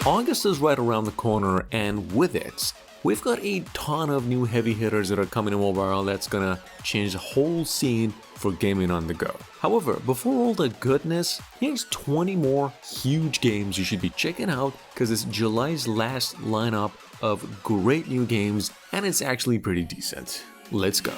August is right around the corner, and with it, we've got a ton of new heavy hitters that are coming to mobile that's gonna change the whole scene for gaming on the go. However, before all the goodness, here's 20 more huge games you should be checking out because it's July's last lineup of great new games, and it's actually pretty decent. Let's go.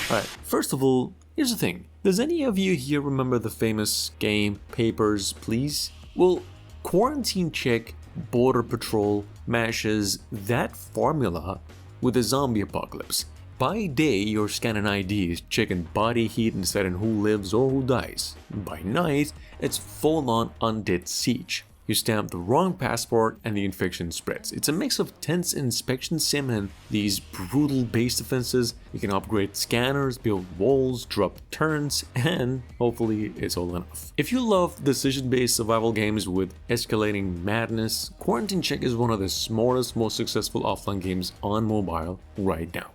Alright, first of all, here's the thing. Does any of you here remember the famous game Papers, Please? Well, Quarantine Chick Border Patrol mashes that formula with a zombie apocalypse. By day, you're scanning IDs, checking body heat and deciding who lives or who dies. By night, it's full-on undead siege. You stamp the wrong passport and the infection spreads. It's a mix of tense inspection sim and these brutal base defenses. You can upgrade scanners, build walls, drop turrets, and hopefully it's all enough. If you love decision-based survival games with escalating madness, Quarantine Check is one of the smartest, most successful offline games on mobile right now.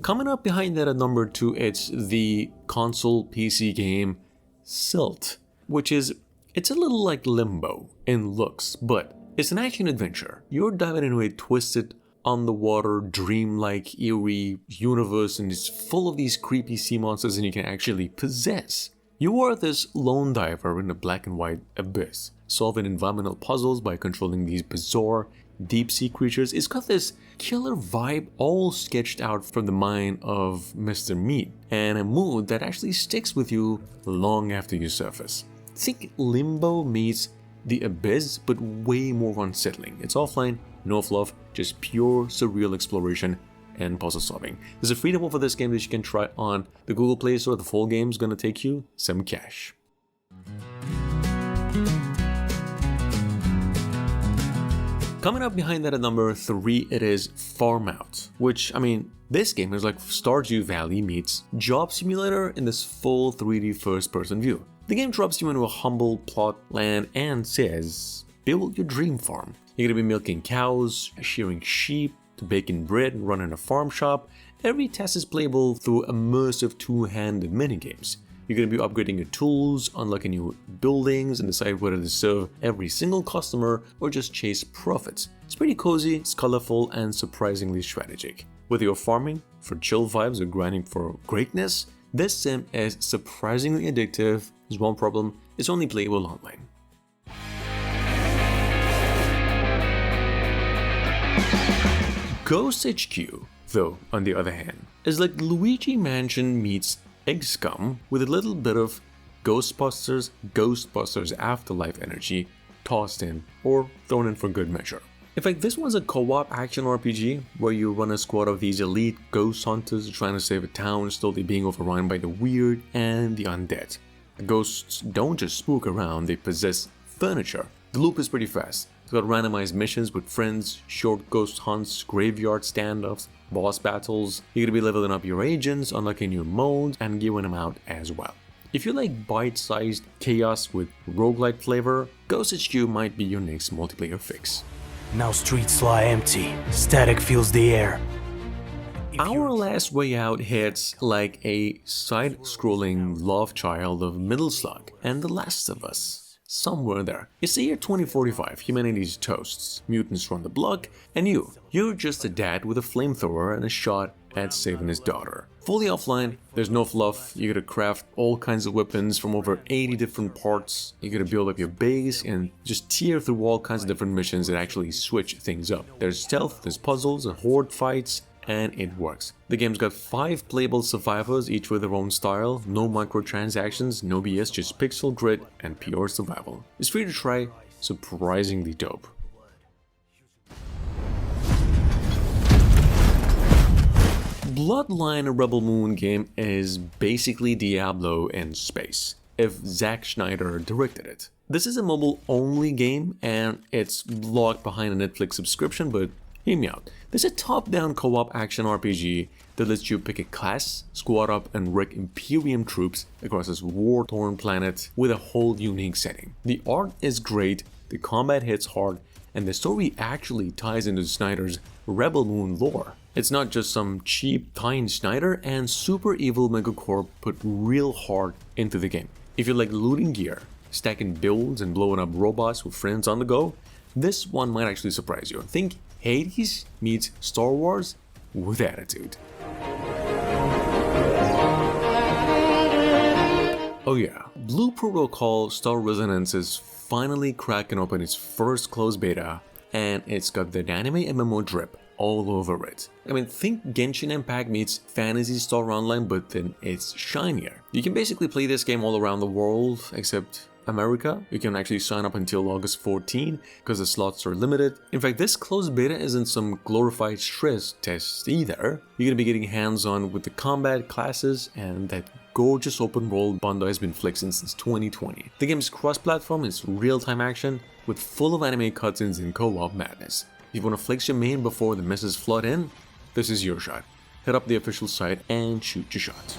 Coming up behind that at number 2, it's the console PC game Silt, which it's a little like Limbo in looks, but it's an action adventure. You're diving into a twisted, underwater, dreamlike, eerie universe, and it's full of these creepy sea monsters and you can actually possess. You are this lone diver in a black and white abyss, solving environmental puzzles by controlling these bizarre deep-sea creatures. It's got this killer vibe all sketched out from the mind of Mr. Meat, and a mood that actually sticks with you long after you surface. Think Limbo meets The Abyss, but way more unsettling. It's offline, no fluff, just pure surreal exploration and puzzle solving. There's a free demo for this game that you can try on the Google Play Store. The full game's gonna take you some cash. Coming up behind that at number 3, it is Farm Out, which, this game is like Stardew Valley meets Job Simulator in this full 3D first-person view. The game drops you into a humble plot land and says, build your dream farm. You're gonna be milking cows, shearing sheep, baking bread, and running a farm shop. Every task is playable through immersive two-handed minigames. You're going to be upgrading your tools, unlocking new buildings, and decide whether to serve every single customer or just chase profits. It's pretty cozy, it's colorful, and surprisingly strategic. Whether you're farming for chill vibes or grinding for greatness, this sim is surprisingly addictive. There's one problem, it's only playable online. Ghost HQ, though, on the other hand, is like Luigi Mansion meets XCOM with a little bit of Ghostbusters Afterlife energy tossed in or thrown in for good measure. In fact, this one's a co-op action RPG where you run a squad of these elite ghost hunters trying to save a town slowly being overrun by the weird and the undead. The ghosts don't just spook around, they possess furniture. The loop is pretty fast. It's got randomized missions with friends, short ghost hunts, graveyard standoffs, boss battles. You're gonna be leveling up your agents, unlocking new modes, and gearing them out as well. If you like bite-sized chaos with roguelike flavor, Ghost HQ might be your next multiplayer fix. Now streets lie empty, static fills the air. Our Last Way Out hits like a side-scrolling love child of Middle Slug and The Last of Us. Somewhere there. It's the year 2045, humanity's toasts, mutants run the block, and you're just a dad with a flamethrower and a shot at saving his daughter. Fully offline, there's no fluff, you gotta craft all kinds of weapons from over 80 different parts, you gotta build up your base and just tear through all kinds of different missions that actually switch things up. There's stealth, there's puzzles, and horde fights, and it works. The game's got 5 playable survivors, each with their own style, no microtransactions, no BS, just pixel grid and pure survival. It's free to try, surprisingly dope. Bloodline, a Rebel Moon game, is basically Diablo in space, if Zack Snyder directed it. This is a mobile-only game, and it's locked behind a Netflix subscription, but Hear me out. There's a top-down co-op action RPG that lets you pick a class, squad up, and wreck Imperium troops across this war-torn planet with a whole unique setting. The art is great, the combat hits hard, and the story actually ties into Snyder's Rebel Moon lore. It's not just some cheap tie-in. Snyder and super evil Megacorp put real heart into the game. If you like looting gear, stacking builds, and blowing up robots with friends on the go, this one might actually surprise you. Think Hades meets Star Wars with attitude. Oh yeah, Blue Protocol Star Resonance is finally cracking open its first closed beta, and it's got the anime MMO drip all over it. I mean, think Genshin Impact meets Phantasy Star Online, but then it's shinier. You can basically play this game all around the world, except America. You can actually sign up until August 14 because the slots are limited. In fact, this closed beta isn't some glorified stress test either. You're gonna be getting hands-on with the combat, classes, and that gorgeous open world Bandai has been flexing since 2020. The game is cross-platform, it's real-time action with full of anime cutscenes and co-op madness. If you want to flex your main before the misses flood in, this is your shot. Head up the official site and shoot your shot.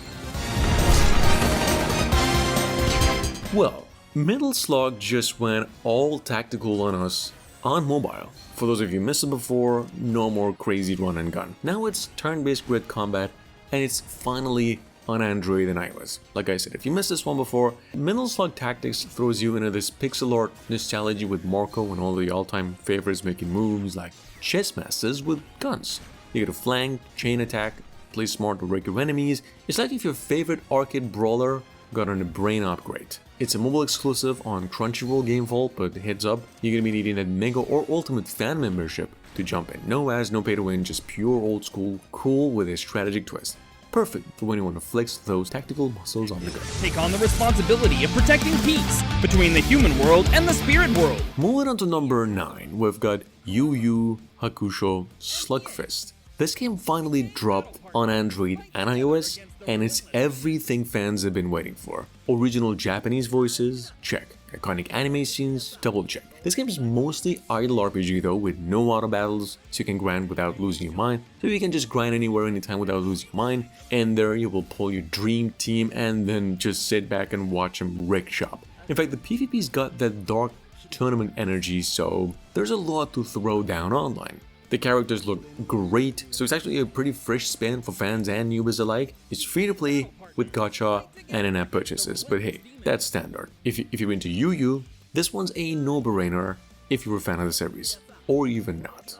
Well, Metal Slug just went all tactical on us on mobile. For those of you who missed it before, no more crazy run and gun. Now it's turn-based grid combat, and it's finally on Android and iOS. Like I said, if you missed this one before, Metal Slug Tactics throws you into this pixel art nostalgia with Marco and all the all-time favorites making moves like chess masters with guns. You get a flank, chain attack, play smart to wreck your enemies. It's like if your favorite arcade brawler got on a brain upgrade. It's a mobile exclusive on Crunchyroll Gamevault, but heads up, you're gonna be needing a Mega or Ultimate fan membership to jump in. No ads, no pay to win, just pure old school, cool with a strategic twist. Perfect for when you want to flex those tactical muscles on the go. Take on the responsibility of protecting peace between the human world and the spirit world. Moving on to number 9, we've got Yu Hakusho Slugfest. This game finally dropped on Android and iOS, and it's everything fans have been waiting for. Original Japanese voices? Check. Iconic anime scenes? Double check. This game is mostly idle RPG though, with no auto battles, so you can grind without losing your mind. So you can just grind anywhere, anytime without losing your mind, and there you will pull your dream team and then just sit back and watch them wreck shop. In fact, the PvP's got that dark tournament energy, so there's a lot to throw down online. The characters look great, so it's actually a pretty fresh spin for fans and newbies alike. It's free to play with gacha and in-app purchases, but hey, that's standard. If you're into Yuyu, this one's a no-brainer if you're a fan of the series, or even not.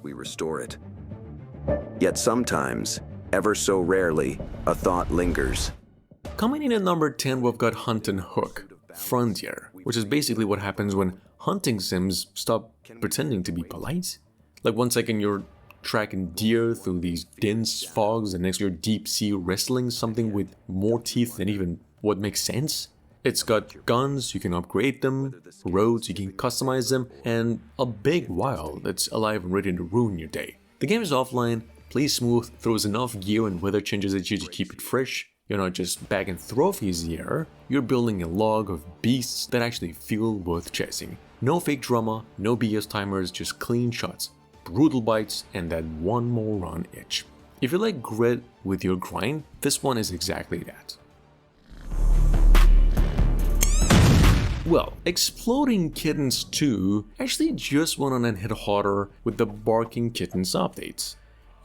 We restore it. Yet sometimes, ever so rarely, a thought lingers. Coming in at number 10, we've got Hunt and Hook Frontier, which is basically what happens when hunting sims stop pretending to be polite. Like 1 second you're tracking deer through these dense fogs, and next you're deep sea wrestling something with more teeth than even what makes sense. It's got guns, you can upgrade them, roads, you can customize them, and a big wild that's alive and ready to ruin your day. The game is offline, plays smooth, throws enough gear and weather changes at you to keep it fresh. You're not just bagging trophies here, you're building a log of beasts that actually feel worth chasing. No fake drama, no BS timers, just clean shots, brutal bites, and that one more run itch. If you like grit with your grind, this one is exactly that. Well, Exploding Kittens 2 actually just went on and hit harder with the Barking Kittens updates.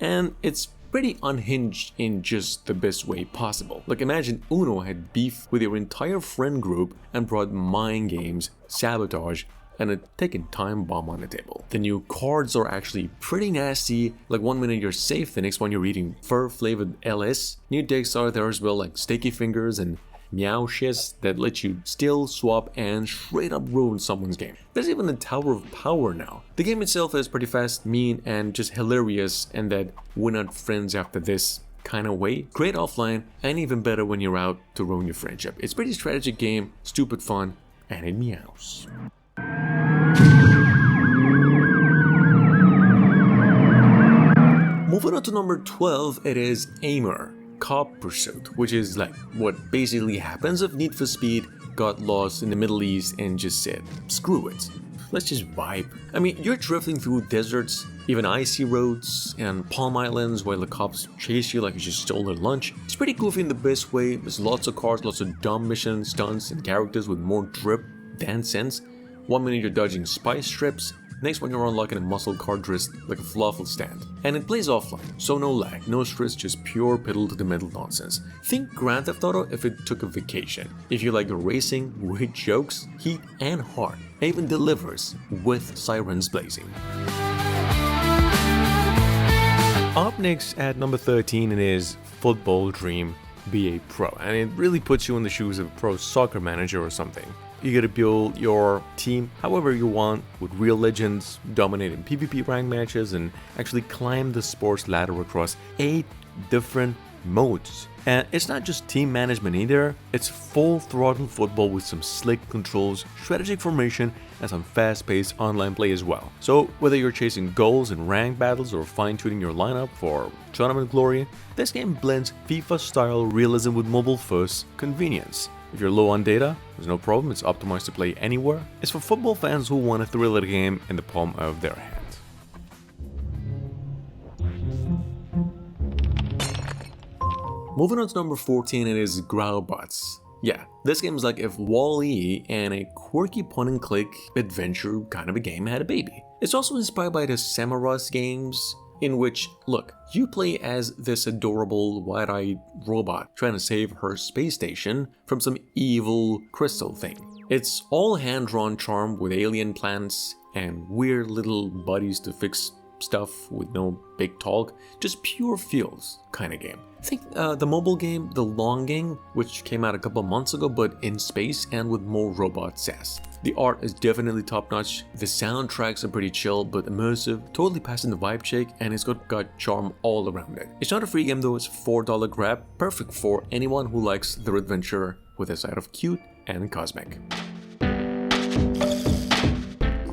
And it's pretty unhinged in just the best way possible. Like imagine Uno had beef with your entire friend group and brought mind games, sabotage, and a ticking time bomb on the table. The new cards are actually pretty nasty, like 1 minute you're safe, the next one you're eating fur-flavored LS. New decks are there as well, like Sticky Fingers and Meow Shiz that let you steal, swap, and straight up ruin someone's game. There's even a Tower of Power now. The game itself is pretty fast, mean, and just hilarious, and that we're not friends after this kind of way. Great offline, and even better when you're out to ruin your friendship. It's pretty strategic game, stupid fun, and it meows. Moving on to number 12, it is Amr Pursuit, which is like what basically happens if Need for Speed got lost in the Middle East and just said, screw it, let's just vibe. I mean, you're drifting through deserts, even icy roads and palm islands where the cops chase you like you just stole their lunch. It's pretty goofy in the best way. There's lots of cars, lots of dumb mission stunts, and characters with more drip than sense. 1 minute you're dodging spice strips, next one you're unlocking a muscle car dressed like a falafel stand. And it plays offline, so no lag, no stress, just pure pedal to the metal nonsense. Think Grand Theft Auto if it took a vacation. If you like racing with jokes, heat and heart, it even delivers with sirens blazing. Up next at number 13 it is Football Dream Be a Pro, and it really puts you in the shoes of a pro soccer manager or something. You gotta build your team however you want, with real legends, dominate in PvP rank matches, and actually climb the sports ladder across 8 different modes. And it's not just team management either, it's full throttle football with some slick controls, strategic formation, and some fast-paced online play as well. So whether you're chasing goals in ranked battles or fine-tuning your lineup for tournament glory, this game blends FIFA-style realism with mobile-first convenience. If you're low on data, there's no problem, it's optimized to play anywhere. It's for football fans who want a thrill of the game in the palm of their hand. Moving on to number 14, it is Growlots. Yeah, this game is like if Wall-E and a quirky point-and-click adventure kind of a game had a baby. It's also inspired by the Samurai's games, in which, look, you play as this adorable wide-eyed robot trying to save her space station from some evil crystal thing. It's all hand-drawn charm with alien plants and weird little buddies to fix stuff with no big talk, just pure feels kind of game. Think the mobile game The Longing, which came out a couple months ago but in space and with more robot sass. The art is definitely top notch, the soundtracks are pretty chill but immersive, totally passing the vibe check, and it's got charm all around it. It's not a free game though, it's a $4 grab, perfect for anyone who likes their adventure with a side of cute and cosmic.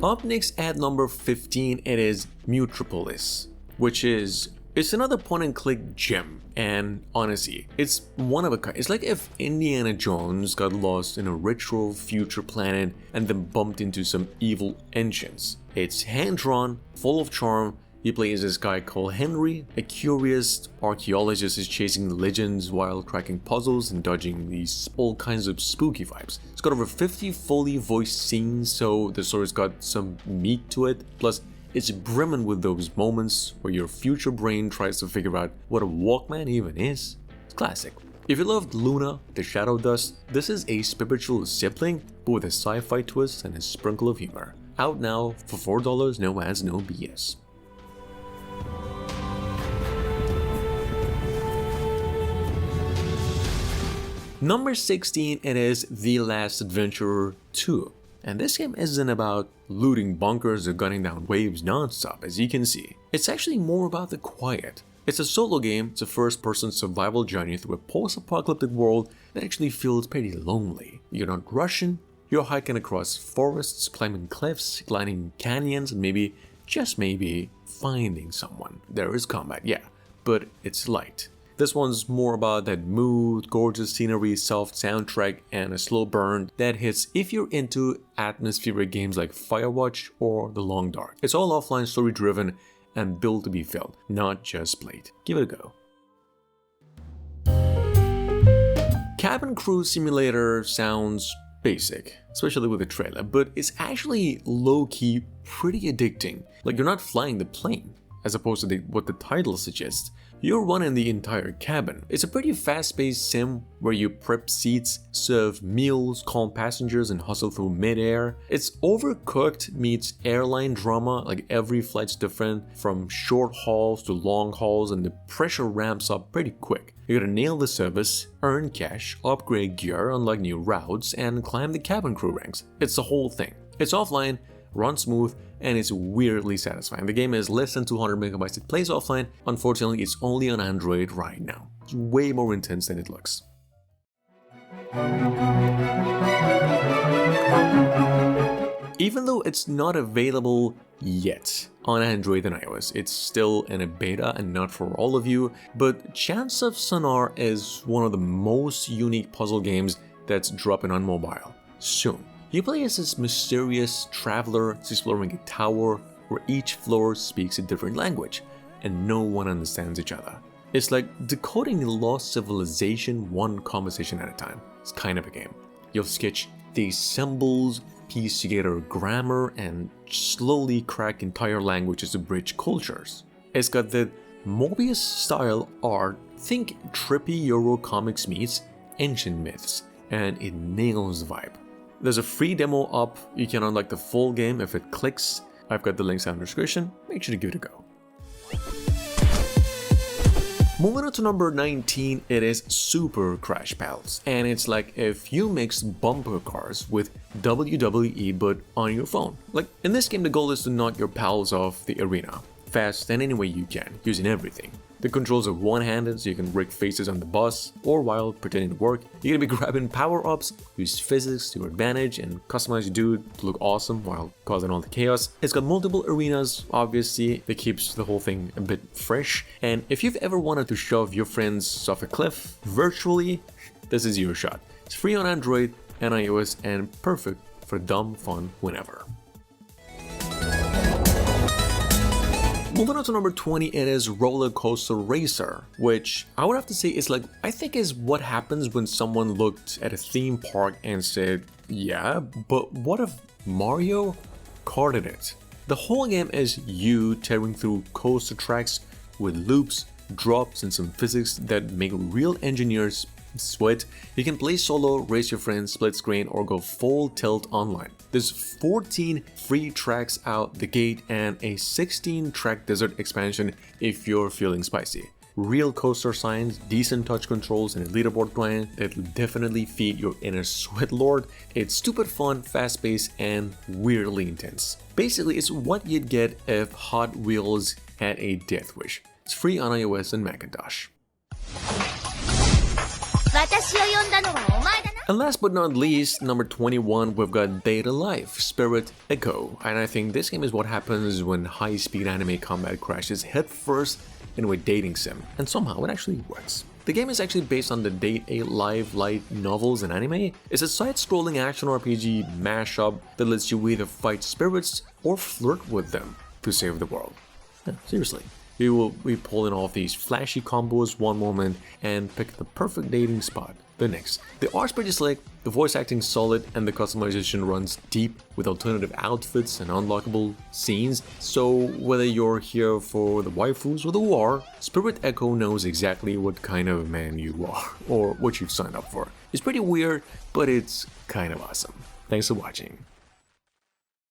Up next at number 15, it is Mutropolis, which is, it's another point-and-click gem, and honestly, it's one of a kind. It's like if Indiana Jones got lost in a retro future planet and then bumped into some evil ancients. It's hand-drawn, full of charm. You play as this guy called Henry, a curious archaeologist is chasing legends while cracking puzzles and dodging these all kinds of spooky vibes. It's got over 50 fully voiced scenes, so the story's got some meat to it, plus it's brimming with those moments where your future brain tries to figure out what a Walkman even is. It's classic. If you loved Luna, the Shadow Dust, this is a spiritual sibling, but with a sci-fi twist and a sprinkle of humor. Out now for $4, no ads, no BS. Number 16, it is The Last Adventurer 2. And this game isn't about looting bunkers or gunning down waves non-stop, as you can see. It's actually more about the quiet. It's a solo game, it's a first-person survival journey through a post-apocalyptic world that actually feels pretty lonely. You're not rushing, you're hiking across forests, climbing cliffs, gliding canyons, and maybe, just maybe, finding someone. There is combat, yeah, but it's light. This one's more about that mood, gorgeous scenery, soft soundtrack, and a slow burn that hits if you're into atmospheric games like Firewatch or The Long Dark. It's all offline, story driven, and built to be felt, not just played. Give it a go. Cabin Crew Simulator sounds basic, especially with the trailer, but it's actually low-key pretty addicting. Like, you're not flying the plane, as opposed to what the title suggests. You're running the entire cabin. It's a pretty fast-paced sim where you prep seats, serve meals, calm passengers, and hustle through mid-air. It's Overcooked meets airline drama, like every flight's different, from short hauls to long hauls, and the pressure ramps up pretty quick. You gotta nail the service, earn cash, upgrade gear, unlock new routes, and climb the cabin crew ranks. It's the whole thing. It's offline, runs smooth, and it's weirdly satisfying. The game is less than 200 megabytes. It plays offline. Unfortunately, it's only on Android right now. It's way more intense than it looks. Even though it's not available yet on Android and iOS, it's still in a beta and not for all of you, but Chance of Sonar is one of the most unique puzzle games that's dropping on mobile soon. You play as this mysterious traveler exploring a tower where each floor speaks a different language, and no one understands each other. It's like decoding a lost civilization one conversation at a time. It's kind of a game. You'll sketch these symbols, piece together grammar, and slowly crack entire languages to bridge cultures. It's got the Mobius style art, think trippy Euro comics meets ancient myths, and it nails the vibe. There's a free demo up, you can unlock the full game if it clicks. I've got the links down in the description, make sure to give it a go. Moving on to number 19, it is Super Crash Battles, and it's like if you mix bumper cars with WWE but on your phone. Like in this game, the goal is to knock your pals off the arena fast and any way you can, using everything. The controls are one-handed, so you can rig faces on the bus, or while pretending to work, you're gonna be grabbing power-ups, use physics to your advantage, and customize your dude to look awesome while causing all the chaos. It's got multiple arenas, obviously, that keeps the whole thing a bit fresh, and if you've ever wanted to shove your friends off a cliff virtually, this is your shot. It's free on Android and iOS, and perfect for dumb fun whenever. Moving on to number 20, it is Roller Coaster Racer, which I would have to say is like, I think is what happens when someone looked at a theme park and said, yeah, but what if Mario karted it? The whole game is you tearing through coaster tracks with loops, drops, and some physics that make real engineers sweat. You can play solo, race your friends, split screen, or go full tilt online. There's 14 free tracks out the gate and a 16-track desert expansion if you're feeling spicy. Real coaster signs, decent touch controls, and a leaderboard grind that'll definitely feed your inner sweat lord. It's stupid fun, fast-paced, and weirdly intense. Basically, it's what you'd get if Hot Wheels had a death wish. It's free on iOS and Macintosh. And last but not least, number 21, we've got Data Life Spirit Echo. And I think this game is what happens when high-speed anime combat crashes headfirst into a dating sim, and somehow it actually works. The game is actually based on the Date A Live light novels and anime. It's a side-scrolling action RPG mashup that lets you either fight spirits or flirt with them to save the world. Yeah, seriously. You will be pulling off these flashy combos one moment and pick the perfect dating spot the next. The art's pretty slick, the voice acting solid, and the customization runs deep with alternative outfits and unlockable scenes. So whether you're here for the waifus or the war, Spirit Echo knows exactly what kind of man you are, or what you've signed up for. It's pretty weird, but it's kind of awesome. Thanks for watching.